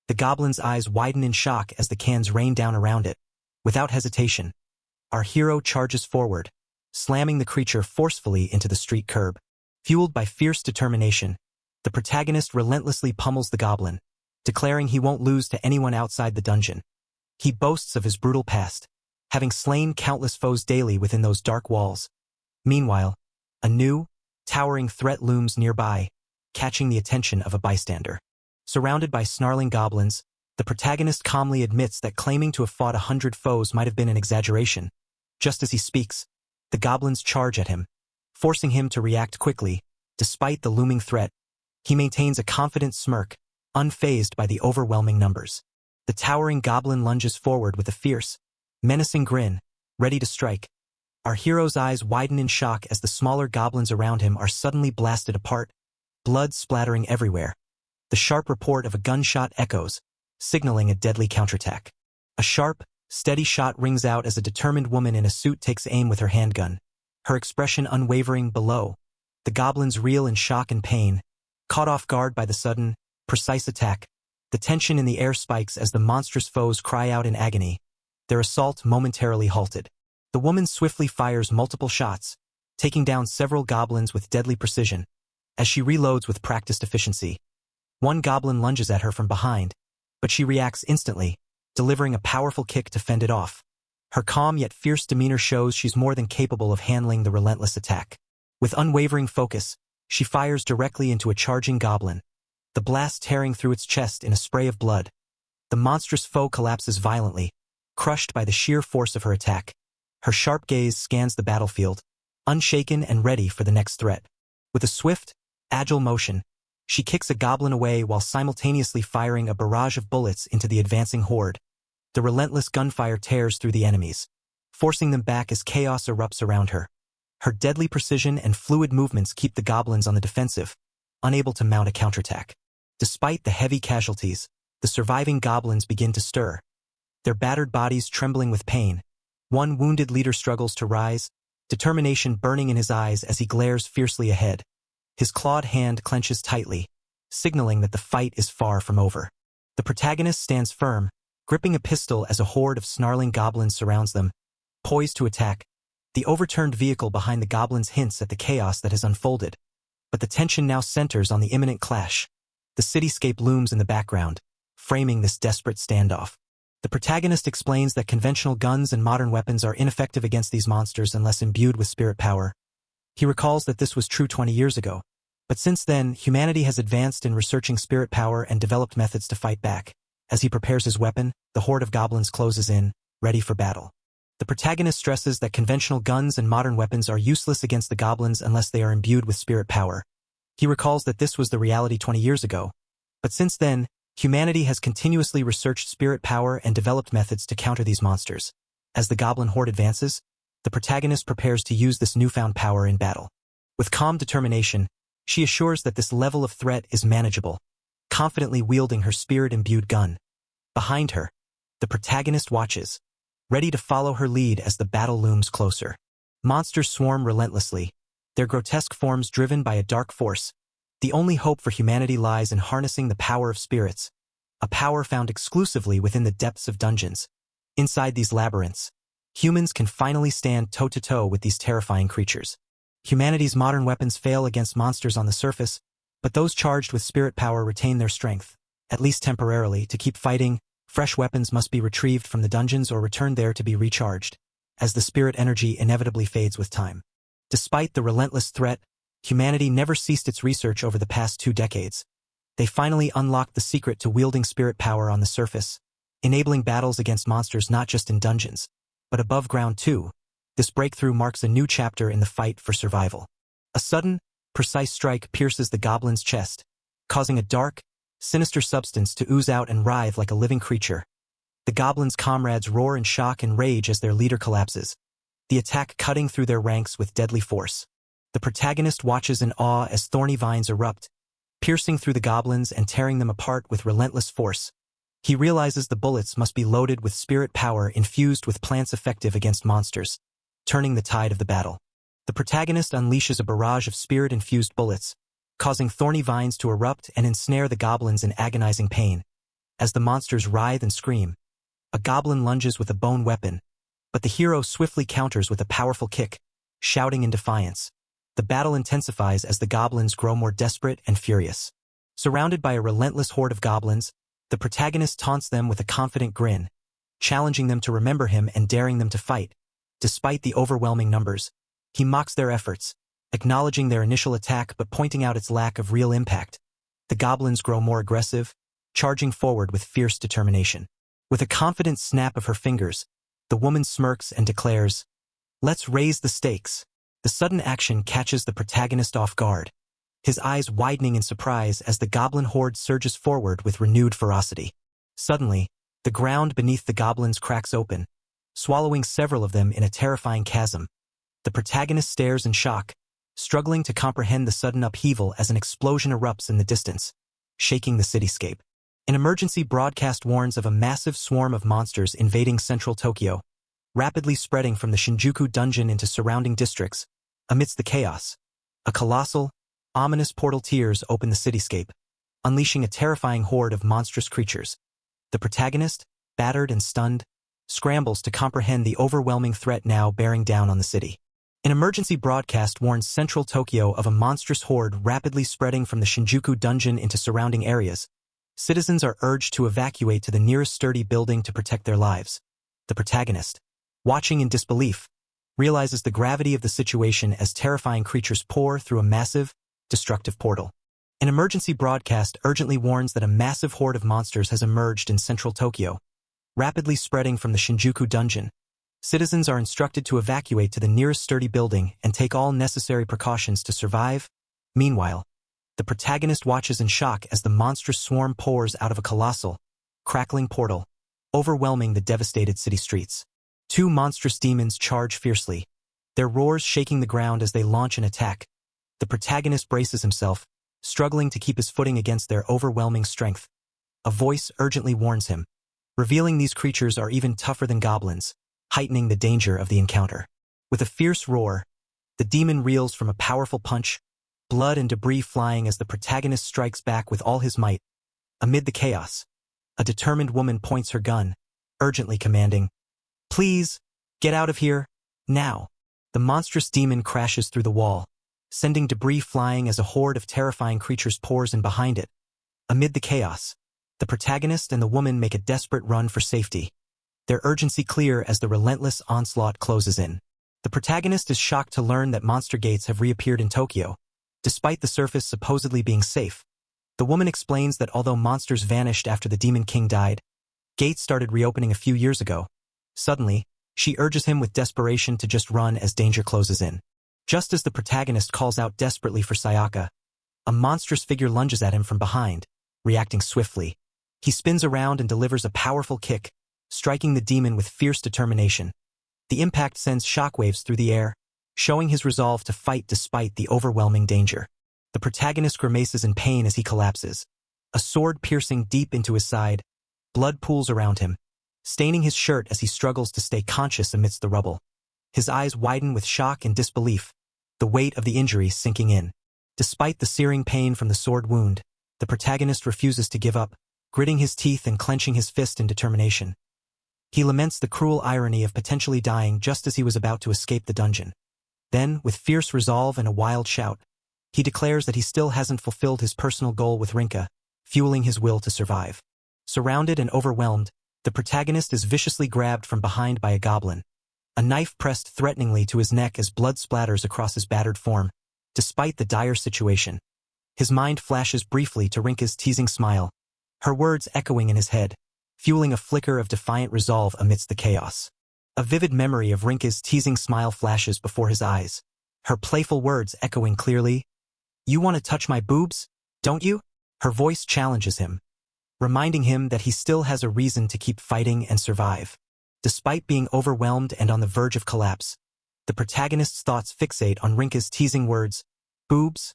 The goblin's eyes widen in shock as the cans rain down around it. Without hesitation, our hero charges forward, slamming the creature forcefully into the street curb. Fueled by fierce determination, the protagonist relentlessly pummels the goblin, declaring he won't lose to anyone outside the dungeon. He boasts of his brutal past, having slain countless foes daily within those dark walls. Meanwhile, a new, towering threat looms nearby, catching the attention of a bystander. Surrounded by snarling goblins, the protagonist calmly admits that claiming to have fought 100 foes might have been an exaggeration. Just as he speaks, the goblins charge at him, forcing him to react quickly. Despite the looming threat, he maintains a confident smirk, unfazed by the overwhelming numbers. The towering goblin lunges forward with a fierce, menacing grin, ready to strike. Our hero's eyes widen in shock as the smaller goblins around him are suddenly blasted apart, blood splattering everywhere. The sharp report of a gunshot echoes, signaling a deadly counterattack. A sharp, steady shot rings out as a determined woman in a suit takes aim with her handgun, her expression unwavering. Below, the goblins reel in shock and pain, caught off guard by the sudden, precise attack. The tension in the air spikes as the monstrous foes cry out in agony, their assault momentarily halted. The woman swiftly fires multiple shots, taking down several goblins with deadly precision. As she reloads with practiced efficiency, one goblin lunges at her from behind, but she reacts instantly, delivering a powerful kick to fend it off. Her calm yet fierce demeanor shows she's more than capable of handling the relentless attack. With unwavering focus, she fires directly into a charging goblin, the blast tearing through its chest in a spray of blood. The monstrous foe collapses violently, crushed by the sheer force of her attack. Her sharp gaze scans the battlefield, unshaken and ready for the next threat. With a swift, agile motion, she kicks a goblin away while simultaneously firing a barrage of bullets into the advancing horde. The relentless gunfire tears through the enemies, forcing them back as chaos erupts around her. Her deadly precision and fluid movements keep the goblins on the defensive, unable to mount a counterattack. Despite the heavy casualties, the surviving goblins begin to stir, their battered bodies trembling with pain. One wounded leader struggles to rise, determination burning in his eyes as he glares fiercely ahead. His clawed hand clenches tightly, signaling that the fight is far from over. The protagonist stands firm, gripping a pistol as a horde of snarling goblins surrounds them, poised to attack. The overturned vehicle behind the goblins hints at the chaos that has unfolded, but the tension now centers on the imminent clash. The cityscape looms in the background, framing this desperate standoff. The protagonist explains that conventional guns and modern weapons are ineffective against these monsters unless imbued with spirit power. He recalls that this was true 20 years ago, but since then, humanity has advanced in researching spirit power and developed methods to fight back. As he prepares his weapon, the horde of goblins closes in, ready for battle. The protagonist stresses that conventional guns and modern weapons are useless against the goblins unless they are imbued with spirit power. He recalls that this was the reality 20 years ago. But since then, humanity has continuously researched spirit power and developed methods to counter these monsters. As the goblin horde advances, the protagonist prepares to use this newfound power in battle. With calm determination, she assures that this level of threat is manageable, confidently wielding her spirit-imbued gun. Behind her, the protagonist watches, ready to follow her lead as the battle looms closer. Monsters swarm relentlessly, their grotesque forms driven by a dark force. The only hope for humanity lies in harnessing the power of spirits, a power found exclusively within the depths of dungeons. Inside these labyrinths, humans can finally stand toe-to-toe with these terrifying creatures. Humanity's modern weapons fail against monsters on the surface, but those charged with spirit power retain their strength, at least temporarily. To keep fighting, fresh weapons must be retrieved from the dungeons or returned there to be recharged, as the spirit energy inevitably fades with time. Despite the relentless threat, humanity never ceased its research over the past 2 decades. They finally unlocked the secret to wielding spirit power on the surface, enabling battles against monsters not just in dungeons, but above ground too. This breakthrough marks a new chapter in the fight for survival. A sudden, precise strike pierces the goblin's chest, causing a dark, sinister substance to ooze out and writhe like a living creature. The goblin's comrades roar in shock and rage as their leader collapses, the attack cutting through their ranks with deadly force. The protagonist watches in awe as thorny vines erupt, piercing through the goblins and tearing them apart with relentless force. He realizes the bullets must be loaded with spirit power infused with plants effective against monsters, turning the tide of the battle. The protagonist unleashes a barrage of spirit-infused bullets, causing thorny vines to erupt and ensnare the goblins in agonizing pain. As the monsters writhe and scream, a goblin lunges with a bone weapon, but the hero swiftly counters with a powerful kick, shouting in defiance. The battle intensifies as the goblins grow more desperate and furious. Surrounded by a relentless horde of goblins, the protagonist taunts them with a confident grin, challenging them to remember him and daring them to fight. Despite the overwhelming numbers, he mocks their efforts, acknowledging their initial attack but pointing out its lack of real impact. The goblins grow more aggressive, charging forward with fierce determination. With a confident snap of her fingers, the woman smirks and declares, "Let's raise the stakes." The sudden action catches the protagonist off guard, his eyes widening in surprise as the goblin horde surges forward with renewed ferocity. Suddenly, the ground beneath the goblins cracks open, swallowing several of them in a terrifying chasm. The protagonist stares in shock, struggling to comprehend the sudden upheaval as an explosion erupts in the distance, shaking the cityscape. An emergency broadcast warns of a massive swarm of monsters invading central Tokyo, rapidly spreading from the Shinjuku dungeon into surrounding districts. Amidst the chaos, a colossal, ominous portal tears open the cityscape, unleashing a terrifying horde of monstrous creatures. The protagonist, battered and stunned, scrambles to comprehend the overwhelming threat now bearing down on the city. An emergency broadcast warns central Tokyo of a monstrous horde rapidly spreading from the Shinjuku dungeon into surrounding areas. Citizens are urged to evacuate to the nearest sturdy building to protect their lives. The protagonist, watching in disbelief, realizes the gravity of the situation as terrifying creatures pour through a massive, destructive portal. An emergency broadcast urgently warns that a massive horde of monsters has emerged in central Tokyo, rapidly spreading from the Shinjuku dungeon. Citizens are instructed to evacuate to the nearest sturdy building and take all necessary precautions to survive. Meanwhile, the protagonist watches in shock as the monstrous swarm pours out of a colossal, crackling portal, overwhelming the devastated city streets. 2 monstrous demons charge fiercely, their roars shaking the ground as they launch an attack. The protagonist braces himself, struggling to keep his footing against their overwhelming strength. A voice urgently warns him, revealing these creatures are even tougher than goblins, heightening the danger of the encounter. With a fierce roar, the demon reels from a powerful punch, blood and debris flying as the protagonist strikes back with all his might. Amid the chaos, a determined woman points her gun, urgently commanding, "Please, get out of here, now." The monstrous demon crashes through the wall, sending debris flying as a horde of terrifying creatures pours in behind it. Amid the chaos, the protagonist and the woman make a desperate run for safety, their urgency clear as the relentless onslaught closes in. The protagonist is shocked to learn that monster gates have reappeared in Tokyo, despite the surface supposedly being safe. The woman explains that although monsters vanished after the Demon King died, gates started reopening a few years ago. Suddenly, she urges him with desperation to just run as danger closes in. Just as the protagonist calls out desperately for Sayaka, a monstrous figure lunges at him from behind, reacting swiftly. He spins around and delivers a powerful kick, striking the demon with fierce determination. The impact sends shockwaves through the air, showing his resolve to fight despite the overwhelming danger. The protagonist grimaces in pain as he collapses, a sword piercing deep into his side. Blood pools around him, staining his shirt as he struggles to stay conscious amidst the rubble. His eyes widen with shock and disbelief, the weight of the injury sinking in. Despite the searing pain from the sword wound, the protagonist refuses to give up, gritting his teeth and clenching his fist in determination. He laments the cruel irony of potentially dying just as he was about to escape the dungeon. Then, with fierce resolve and a wild shout, he declares that he still hasn't fulfilled his personal goal with Rinka, fueling his will to survive. Surrounded and overwhelmed, the protagonist is viciously grabbed from behind by a goblin, a knife pressed threateningly to his neck as blood splatters across his battered form. Despite the dire situation, his mind flashes briefly to Rinka's teasing smile, her words echoing in his head, fueling a flicker of defiant resolve amidst the chaos. A vivid memory of Rinka's teasing smile flashes before his eyes, her playful words echoing clearly. "You want to touch my boobs, don't you?" Her voice challenges him, reminding him that he still has a reason to keep fighting and survive. Despite being overwhelmed and on the verge of collapse, the protagonist's thoughts fixate on Rinka's teasing words, "boobs."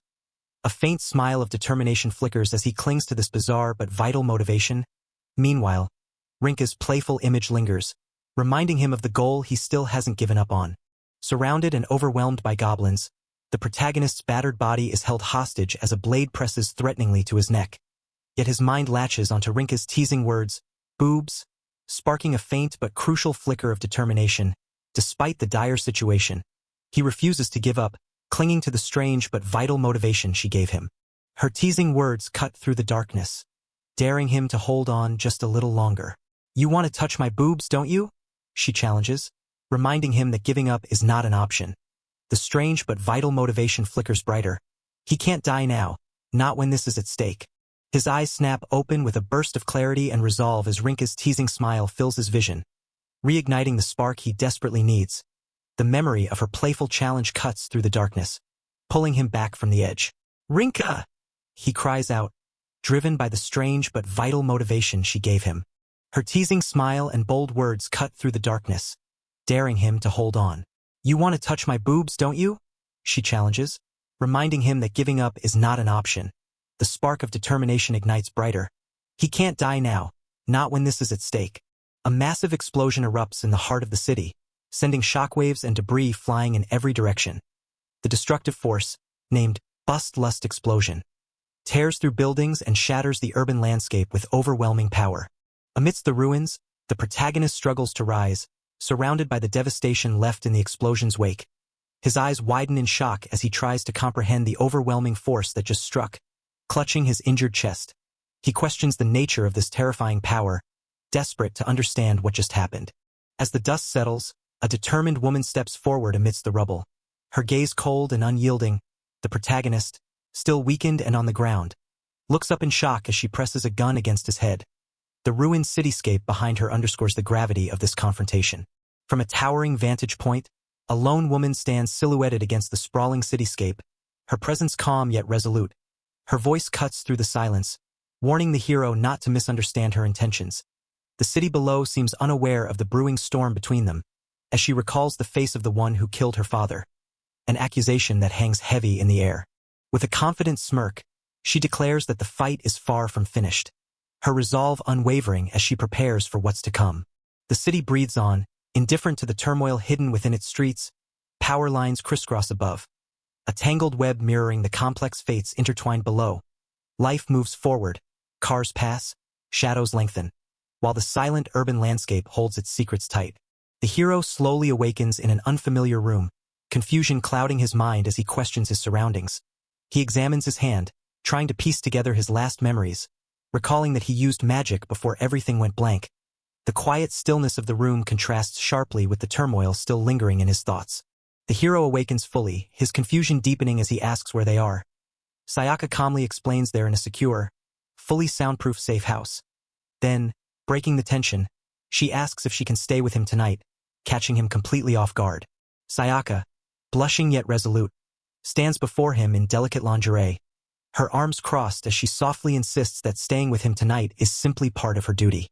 A faint smile of determination flickers as he clings to this bizarre but vital motivation. Meanwhile, Rinka's playful image lingers, reminding him of the goal he still hasn't given up on. Surrounded and overwhelmed by goblins, the protagonist's battered body is held hostage as a blade presses threateningly to his neck. Yet his mind latches onto Rinka's teasing words, "boobs," sparking a faint but crucial flicker of determination. Despite the dire situation, he refuses to give up, clinging to the strange but vital motivation she gave him. Her teasing words cut through the darkness, daring him to hold on just a little longer. "You want to touch my boobs, don't you?" she challenges, reminding him that giving up is not an option. The strange but vital motivation flickers brighter. He can't die now, not when this is at stake. His eyes snap open with a burst of clarity and resolve as Rinka's teasing smile fills his vision, reigniting the spark he desperately needs. The memory of her playful challenge cuts through the darkness, pulling him back from the edge. "Rinka!" he cries out, driven by the strange but vital motivation she gave him. Her teasing smile and bold words cut through the darkness, daring him to hold on. "You want to touch my boobs, don't you?" she challenges, reminding him that giving up is not an option. The spark of determination ignites brighter. He can't die now, not when this is at stake. A massive explosion erupts in the heart of the city, sending shockwaves and debris flying in every direction. The destructive force, named Bust Lust Explosion, tears through buildings and shatters the urban landscape with overwhelming power. Amidst the ruins, the protagonist struggles to rise, surrounded by the devastation left in the explosion's wake. His eyes widen in shock as he tries to comprehend the overwhelming force that just struck. Clutching his injured chest, he questions the nature of this terrifying power, desperate to understand what just happened. As the dust settles, a determined woman steps forward amidst the rubble. Her gaze cold and unyielding, the protagonist, still weakened and on the ground, looks up in shock as she presses a gun against his head. The ruined cityscape behind her underscores the gravity of this confrontation. From a towering vantage point, a lone woman stands silhouetted against the sprawling cityscape, her presence calm yet resolute. Her voice cuts through the silence, warning the hero not to misunderstand her intentions. The city below seems unaware of the brewing storm between them, as she recalls the face of the one who killed her father, an accusation that hangs heavy in the air. With a confident smirk, she declares that the fight is far from finished, her resolve unwavering as she prepares for what's to come. The city breathes on, indifferent to the turmoil hidden within its streets. Power lines crisscross above, a tangled web mirroring the complex fates intertwined below. Life moves forward, cars pass, shadows lengthen, while the silent urban landscape holds its secrets tight. The hero slowly awakens in an unfamiliar room, confusion clouding his mind as he questions his surroundings. He examines his hand, trying to piece together his last memories, recalling that he used magic before everything went blank. The quiet stillness of the room contrasts sharply with the turmoil still lingering in his thoughts. The hero awakens fully, his confusion deepening as he asks where they are. Sayaka calmly explains they're in a secure, fully soundproof safe house. Then, breaking the tension, she asks if she can stay with him tonight, catching him completely off guard. Sayaka, blushing yet resolute, stands before him in delicate lingerie, her arms crossed as she softly insists that staying with him tonight is simply part of her duty.